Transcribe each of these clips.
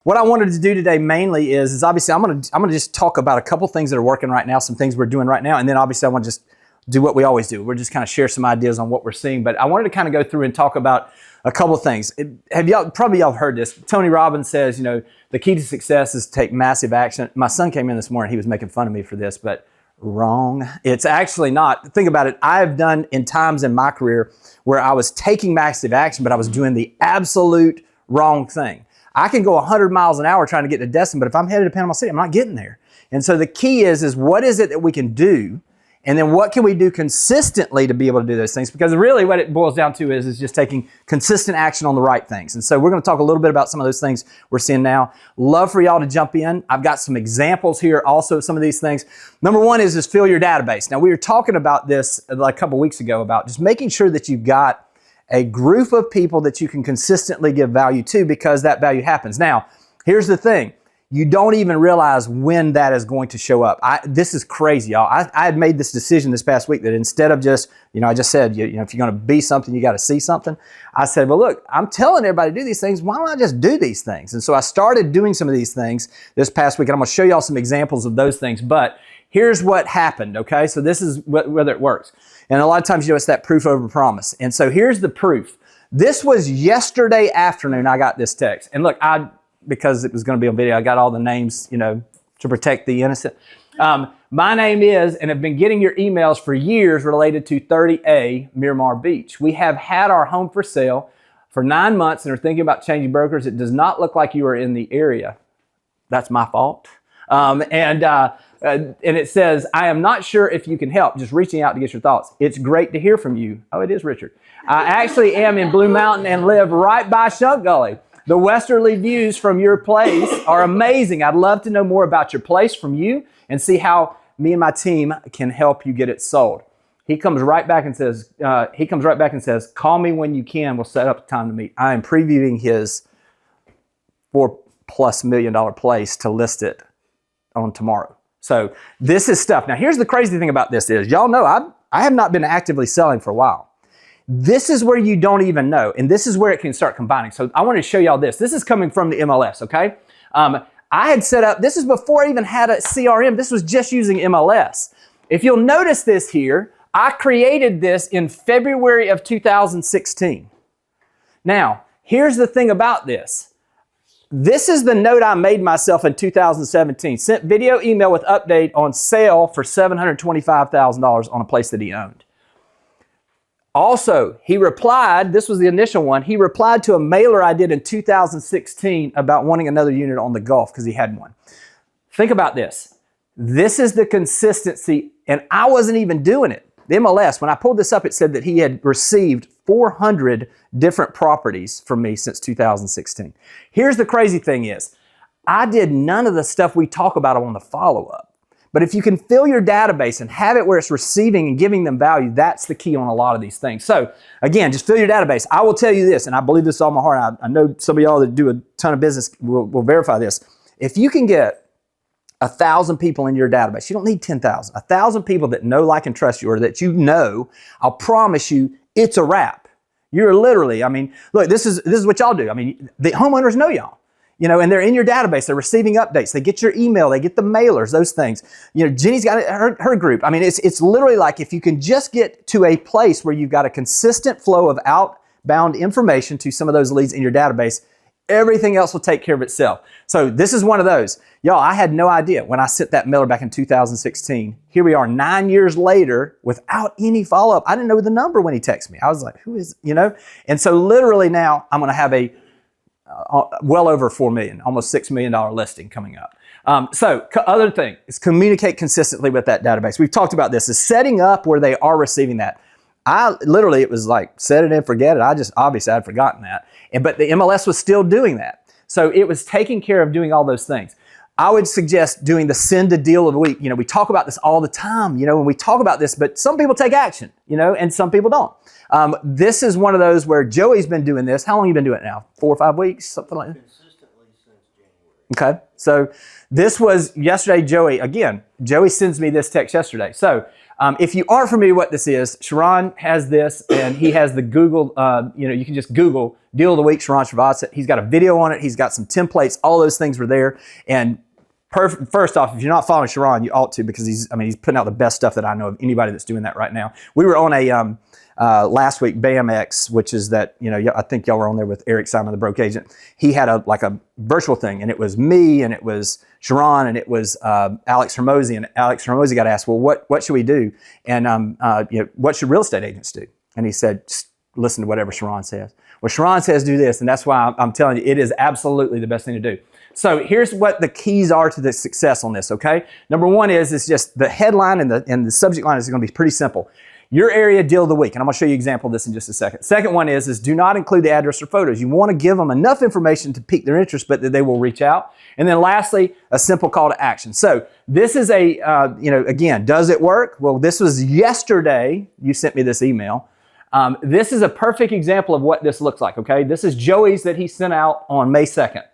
What I wanted to do today mainly is obviously I'm gonna just talk about a couple things that are working right now, some things we're doing right now, and then obviously I want to just do what we always do. We're just kind of share some ideas on what we're seeing. But I wanted to kind of go through and talk about a couple of things. Probably y'all heard this. Tony Robbins says, the key to success is to take massive action. My son came in this morning. He was making fun of me for this, but wrong. It's actually not. Think about it. I've done in times in my career where I was taking massive action, but I was doing the absolute wrong thing. I can go 100 miles an hour trying to get to Destin, but if I'm headed to Panama City, I'm not getting there. And so the key is what is it that we can do? And then what can we do consistently to be able to do those things? Because really what it boils down to is just taking consistent action on the right things. And so we're going to talk a little bit about some of those things we're seeing now. Love for y'all to jump in. I've got some examples here also of some of these things. Number one is fill your database. Now we were talking about this like a couple weeks ago about just making sure that you've got a group of people that you can consistently give value to because that value happens. Now, here's the thing. You don't even realize when that is going to show up. This is crazy, y'all. I had made this decision this past week that instead of just, I just said, if you're going to be something, you got to see something. I said, well, look, I'm telling everybody to do these things. Why don't I just do these things? And so I started doing some of these things this past week, and I'm going to show y'all some examples of those things. But here's what happened, okay? So this is whether it works. And a lot of times, it's that proof over promise. And so here's the proof. This was yesterday afternoon I got this text. And look, because it was going to be on video, I got all the names, to protect the innocent. My name is, and have been getting your emails for years related to 30A Miramar Beach. We have had our home for sale for 9 months and are thinking about changing brokers. It does not look like you are in the area. That's my fault. And it says, I am not sure if you can help, just reaching out to get your thoughts. It's great to hear from you. Oh, it is Richard. I actually am in Blue Mountain and live right by Shunk Gully. The westerly views from your place are amazing. I'd love to know more about your place from you and see how me and my team can help you get it sold. He comes right back and says, call me when you can. We'll set up a time to meet. I am previewing his $4+ million place to list it on tomorrow. So this is stuff. Now, here's the crazy thing about this is, y'all know I have not been actively selling for a while. This is where you don't even know, and this is where it can start combining. So I want to show y'all this. This is coming from the MLS, okay? I had set up, this is before I even had a CRM. This was just using MLS. If you'll notice this here, I created this in February of 2016. Now, here's the thing about this. This is the note I made myself in 2017. Sent video email with update on sale for $725,000 on a place that he owned. Also, he replied, this was the initial one, he replied to a mailer I did in 2016 about wanting another unit on the Gulf because he had one. Think about this. This is the consistency, and I wasn't even doing it. The MLS, when I pulled this up, it said that he had received 400 different properties from me since 2016. Here's the crazy thing is, I did none of the stuff we talk about on the follow-up. But if you can fill your database and have it where it's receiving and giving them value, that's the key on a lot of these things. So again, just fill your database. I will tell you this, and I believe this with all my heart. I know some of y'all that do a ton of business will verify this. If you can get 1,000 people in your database, you don't need 10,000. 1,000 people that know, like, and trust you, or that I'll promise you, it's a wrap. You're literally, look, this is what y'all do. The homeowners know y'all. And they're in your database, they're receiving updates, they get your email, they get the mailers, those things. Jenny's got her group. It's literally like if you can just get to a place where you've got a consistent flow of outbound information to some of those leads in your database, everything else will take care of itself. So this is one of those. Y'all, I had no idea when I sent that mailer back in 2016. Here we are 9 years later without any follow-up. I didn't know the number when he texted me. I was like, who is, And so literally now I'm going to have a well over $4 million, almost $6 million listing coming up. Other thing is communicate consistently with that database. We've talked about this, is setting up where they are receiving that. It was like set it and forget it. Obviously I'd forgotten that. But the MLS was still doing that. So it was taking care of doing all those things. I would suggest doing the send a deal of the week. We talk about this all the time, when we talk about this, but some people take action, and some people don't. This is one of those where Joey's been doing this. How long have you been doing it now? 4 or 5 weeks, something like that? Consistently since January. Okay, so this was yesterday. Joey sends me this text yesterday. So if you aren't familiar with what this is, Sharon has this, and he has the Google, you can just Google Deal of the Week, Sharon Srivatsa. He's got a video on it. He's got some templates. All those things were there. And first off, if you're not following Sharon, you ought to, because he's putting out the best stuff that I know of anybody that's doing that right now. We were on a last week, BAMX, which is that, I think y'all were on there with Eric Simon, the broke agent. He had a virtual thing, and it was me, and it was Sharon, and it was Alex Hermosi. And Alex Hermosi got asked, well, what should we do? And what should real estate agents do? And he said, just listen to whatever Sharon says. Well, Sharon says do this, and that's why I'm telling you, it is absolutely the best thing to do. So here's what the keys are to the success on this, okay? Number one it's just the headline and the subject line is going to be pretty simple. Your area deal of the week, and I'm going to show you an example of this in just a second. Second one is do not include the address or photos. You want to give them enough information to pique their interest, but that they will reach out. And then lastly, a simple call to action. So this is again, does it work? Well, this was yesterday. You sent me this email. This is a perfect example of what this looks like, okay? This is Joey's that he sent out on May 2nd.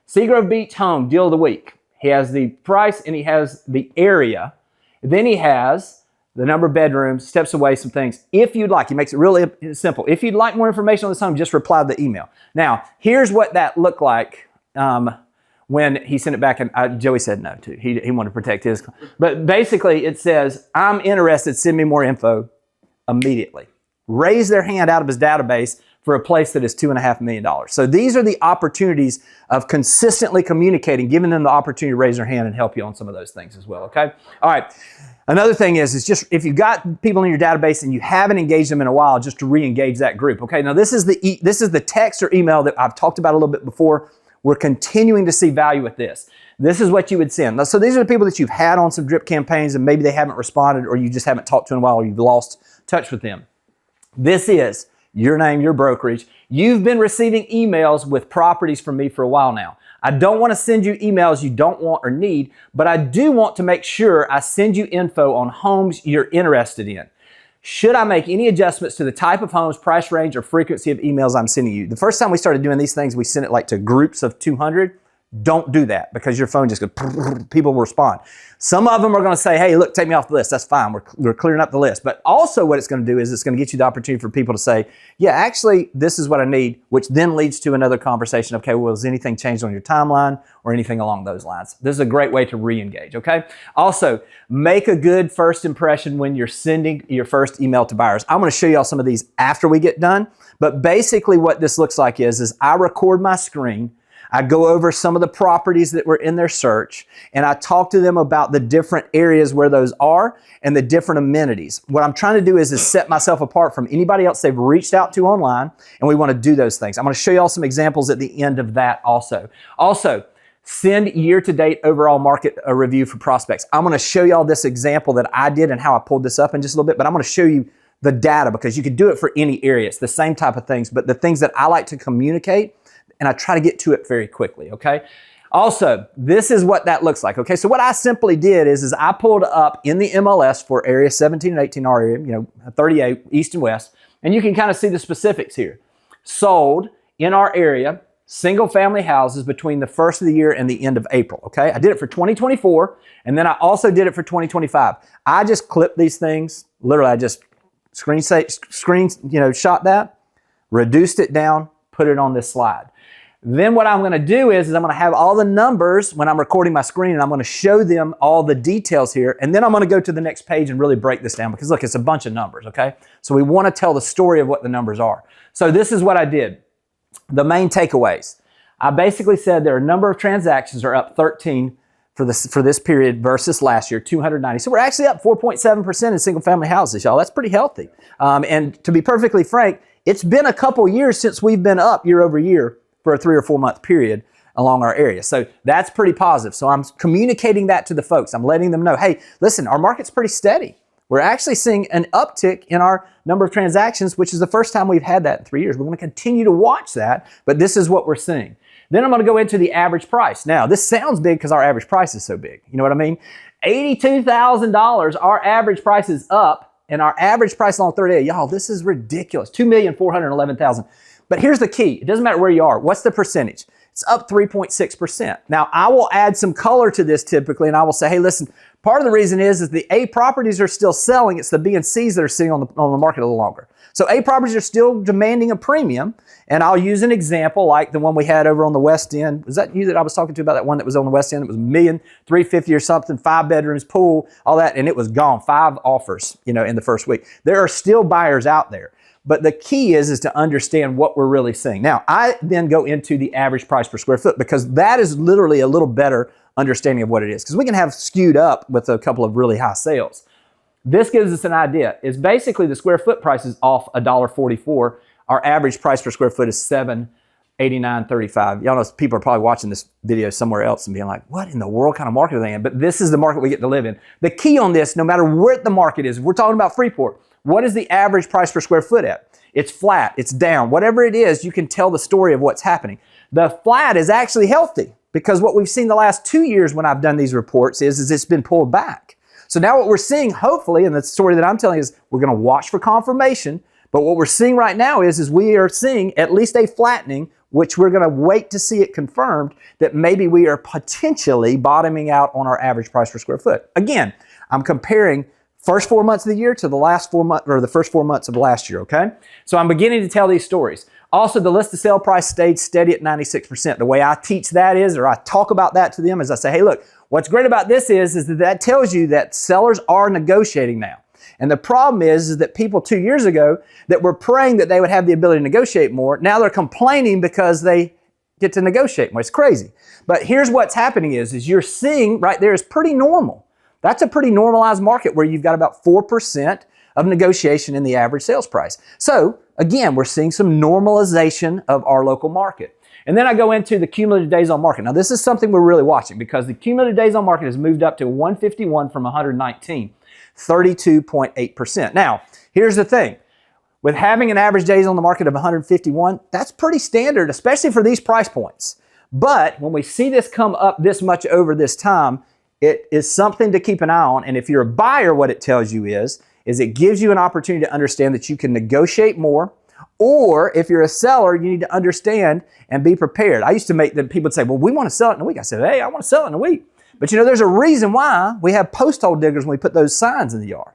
Seagrove Beach home, deal of the week. He has the price and he has the area. Then he has the number of bedrooms, steps away, some things. If you'd like, he makes it really simple. If you'd like more information on this home, just reply to the email. Now, here's what that looked like when he sent it back, and Joey said no too. He wanted to protect his. But basically it says, I'm interested, send me more info immediately. Raise their hand out of his database for a place that is $2.5 million. So these are the opportunities of consistently communicating, giving them the opportunity to raise their hand and help you on some of those things as well, okay? All right. Another thing is just if you've got people in your database and you haven't engaged them in a while, just to re-engage that group, okay? Now this is the text or email that I've talked about a little bit before. We're continuing to see value with this. This is what you would send. So these are the people that you've had on some drip campaigns and maybe they haven't responded or you just haven't talked to in a while or you've lost touch with them. This is your name, your brokerage. You've been receiving emails with properties from me for a while now. I don't want to send you emails you don't want or need, but I do want to make sure I send you info on homes you're interested in. Should I make any adjustments to the type of homes, price range, or frequency of emails I'm sending you? The first time we started doing these things, we sent it to groups of 200. Don't do that because your phone just goes, people will respond. Some of them are going to say, hey, look, take me off the list. That's fine. We're clearing up the list. But also what it's going to do is it's going to get you the opportunity for people to say, yeah, actually, this is what I need, which then leads to another conversation. Okay, well, has anything changed on your timeline or anything along those lines? This is a great way to re-engage, okay? Also, make a good first impression when you're sending your first email to buyers. I'm going to show you all some of these after we get done. But basically what this looks like is I record my screen. I go over some of the properties that were in their search, and I talk to them about the different areas where those are and the different amenities. What I'm trying to do is set myself apart from anybody else they've reached out to online, and we want to do those things. I'm going to show you all some examples at the end of that also. Also, send year-to-date overall market review for prospects. I'm going to show you all this example that I did and how I pulled this up in just a little bit, but I'm going to show you the data because you could do it for any area. It's the same type of things, but the things that I like to communicate and I try to get to it very quickly, okay? Also, this is what that looks like, okay? So what I simply did is I pulled up in the MLS for area 17 and 18, our area, 38, east and west, and you can kind of see the specifics here. Sold in our area, single family houses between the first of the year and the end of April, okay? I did it for 2024, and then I also did it for 2025. I just clipped these things, literally I just shot that, reduced it down, put it on this slide. Then what I'm going to do is I'm going to have all the numbers when I'm recording my screen, and I'm going to show them all the details here. And then I'm going to go to the next page and really break this down because look, it's a bunch of numbers, okay? So we want to tell the story of what the numbers are. So this is what I did. The main takeaways. I basically said there are a number of transactions are up 13 for this period versus last year, 290. So we're actually up 4.7% in single family houses, y'all. That's pretty healthy. And to be perfectly frank, it's been a couple years since we've been up year over year for a 3 or 4 month period along our area. So that's pretty positive. So I'm communicating that to the folks. I'm letting them know, hey, listen, our market's pretty steady. We're actually seeing an uptick in our number of transactions, which is the first time we've had that in 3 years. We're going to continue to watch that, but this is what we're seeing. Then I'm going to go into the average price. Now, this sounds big because our average price is so big. You know what I mean? $82,000, our average price is up, and our average price along 38, y'all, this is ridiculous, $2,411,000. But here's the key. It doesn't matter where you are. What's the percentage? It's up 3.6%. Now, I will add some color to this typically, and I will say, hey, listen, part of the reason is the A properties are still selling. It's the B and C's that are sitting on the market a little longer. So A properties are still demanding a premium, and I'll use an example like the one we had over on the West End. Was that you that I was talking to about that one that was on the West End? It was $1,350,000 or something, 5 bedrooms, pool, all that, and it was gone. 5 offers, in the first week. There are still buyers out there. But the key is to understand what we're really seeing. Now, I then go into the average price per square foot because that is literally a little better understanding of what it is. Because we can have skewed up with a couple of really high sales. This gives us an idea. Is basically the square foot price is off $1.44. Our average price per square foot is $789.35. Y'all know people are probably watching this video somewhere else and being like, what in the world kind of market are they in? But this is the market we get to live in. The key on this, no matter where the market is, if we're talking about Freeport, what is the average price per square foot at? It's flat, it's down. Whatever it is, you can tell the story of what's happening. The flat is actually healthy because what we've seen the last 2 years when I've done these reports is it's been pulled back. So now what we're seeing, hopefully, and the story that I'm telling is we're going to watch for confirmation, but what we're seeing right now is we are seeing at least a flattening, which we're going to wait to see it confirmed that maybe we are potentially bottoming out on our average price per square foot. Again, I'm comparing first 4 months of the year to the last 4 months, or the first 4 months of last year, okay? So I'm beginning to tell these stories. Also, the list to sale price stayed steady at 96%. The way I teach that is, or I talk about that to them, is I say, hey, look, what's great about this is that tells you that sellers are negotiating now. And the problem is that people 2 years ago that were praying that they would have the ability to negotiate more, now they're complaining because they get to negotiate more. It's crazy. But here's what's happening is you're seeing right there is pretty normal. That's a pretty normalized market where you've got about 4% of negotiation in the average sales price. So again, we're seeing some normalization of our local market. And then I go into the cumulative days on market. Now this is something we're really watching because the cumulative days on market has moved up to 151 from 119, 32.8%. Now, here's the thing. With having an average days on the market of 151, that's pretty standard, especially for these price points. But when we see this come up this much over this time, it is something to keep an eye on. And if you're a buyer, what it tells you is it gives you an opportunity to understand that you can negotiate more. Or if you're a seller, you need to understand and be prepared. I used to make them, people would say, well, we want to sell it in a week. I said, hey, I want to sell it in a week. But there's a reason why we have post hole diggers when we put those signs in the yard.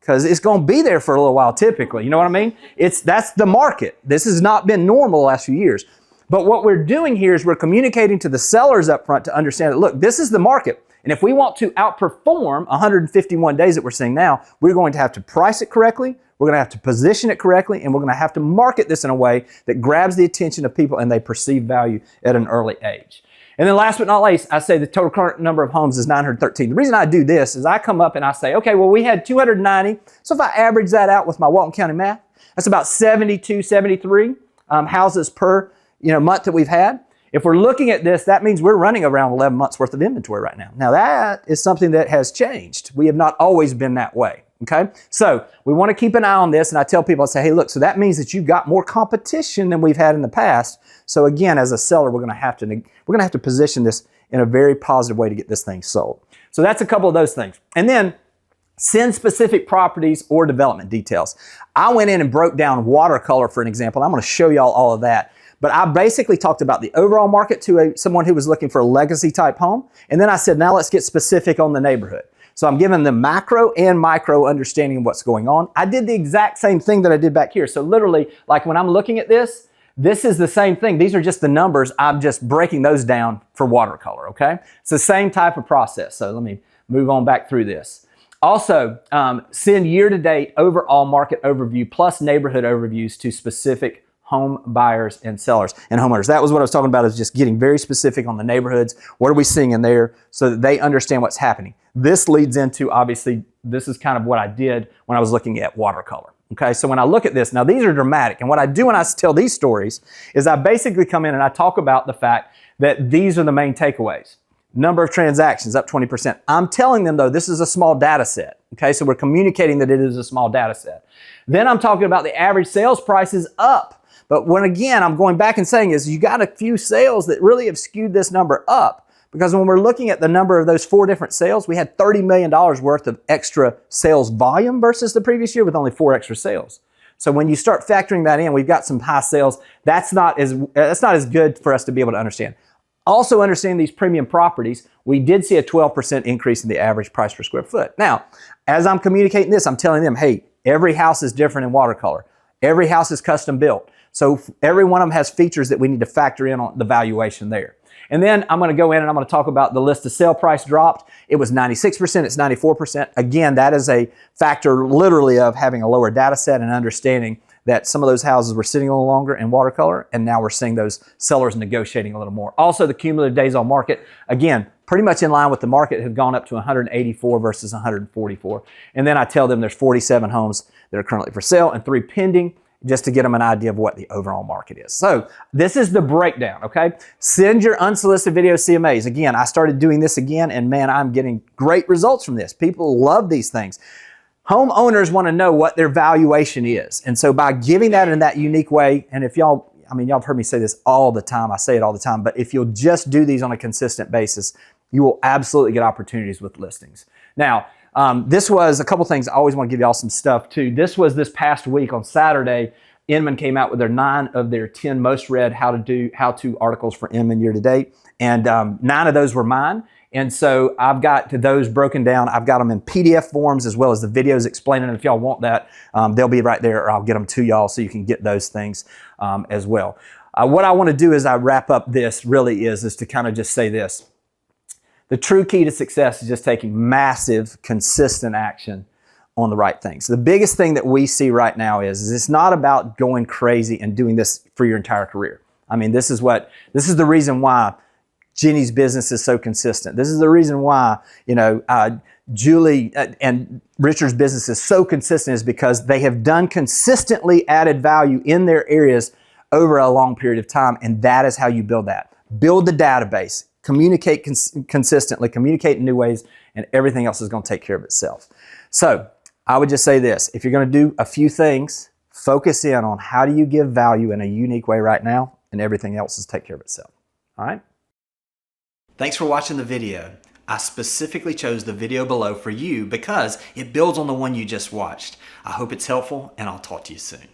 Because it's going to be there for a little while typically. You know what I mean? That's the market. This has not been normal the last few years. But what we're doing here is we're communicating to the sellers up front to understand that, look, this is the market. And if we want to outperform 151 days that we're seeing now, we're going to have to price it correctly, we're going to have to position it correctly, and we're going to have to market this in a way that grabs the attention of people and they perceive value at an early age. And then last but not least, I say the total current number of homes is 913. The reason I do this is I come up and I say, okay, well, we had 290. So if I average that out with my Walton County math, that's about 72, 73 houses per month that we've had. If we're looking at this, that means we're running around 11 months worth of inventory right now. Now that is something that has changed. We have not always been that way, okay? So we want to keep an eye on this, and I tell people, I say, hey, look, so that means that you've got more competition than we've had in the past. So again, as a seller, we're going to have to position this in a very positive way to get this thing sold. So that's a couple of those things. And then send specific properties or development details. I went in and broke down watercolor for an example. I'm going to show y'all all of that. But I basically talked about the overall market to someone who was looking for a legacy type home. And then I said, now let's get specific on the neighborhood. So I'm giving them macro and micro understanding of what's going on. I did the exact same thing that I did back here. So literally, like when I'm looking at this is the same thing. These are just the numbers. I'm just breaking those down for watercolor, okay? It's the same type of process. So let me move on back through this. Also, send year-to-date overall market overview plus neighborhood overviews to specific home buyers and sellers and homeowners. That was what I was talking about, is just getting very specific on the neighborhoods. What are we seeing in there so that they understand what's happening? This leads into, obviously, this is kind of what I did when I was looking at watercolor. Okay, so when I look at this, now these are dramatic. And what I do when I tell these stories is I basically come in and I talk about the fact that these are the main takeaways. Number of transactions up 20%. I'm telling them though, this is a small data set. Okay, so we're communicating that it is a small data set. Then I'm talking about the average sales price is up. But when again, I'm going back and saying is you got a few sales that really have skewed this number up, because when we're looking at the number of those 4 different sales, we had $30 million worth of extra sales volume versus the previous year with only 4 extra sales. So when you start factoring that in, we've got some high sales. That's not as good for us to be able to understand. Also understand these premium properties, we did see a 12% increase in the average price per square foot. Now, as I'm communicating this, I'm telling them, hey, every house is different in watercolor. Every house is custom built. So every one of them has features that we need to factor in on the valuation there. And then I'm going to go in and I'm going to talk about the list to sale price dropped. It was 96%, it's 94%. Again, that is a factor literally of having a lower data set and understanding that some of those houses were sitting a little longer in watercolor, and now we're seeing those sellers negotiating a little more. Also, the cumulative days on market, again, pretty much in line with the market, have gone up to 184 versus 144. And then I tell them there's 47 homes that are currently for sale and 3 pending, just to get them an idea of what the overall market is. So this is the breakdown, okay? Send your unsolicited video CMAs. Again, I started doing this again, and man, I'm getting great results from this. People love these things. Homeowners want to know what their valuation is. And so by giving that in that unique way, and if y'all, y'all have heard me say this all the time, I say it all the time, but if you'll just do these on a consistent basis, you will absolutely get opportunities with listings. Now, this was a couple things. I always want to give y'all some stuff too. This was this past week on Saturday. Inman came out with their 9 of their 10 most read how-to articles for Inman year to date. And 9 of those were mine. And so I've got those broken down. I've got them in PDF forms as well as the videos explaining. And if y'all want that, they'll be right there, or I'll get them to y'all so you can get those things as well. What I want to do as I wrap up this really is to kind of just say this. The true key to success is just taking massive, consistent action on the right things. The biggest thing that we see right now is it's not about going crazy and doing this for your entire career. I mean, this is the reason why Jenny's business is so consistent. This is the reason why, Julie and Richard's business is so consistent, is because they have done consistently added value in their areas over a long period of time. And that is how you build that. Build the database, communicate consistently, communicate in new ways, and everything else is going to take care of itself. So I would just say this: if you're going to do a few things, focus in on how do you give value in a unique way right now, and everything else will take care of itself. All right? Thanks for watching the video. I specifically chose the video below for you because it builds on the one you just watched. I hope it's helpful, and I'll talk to you soon.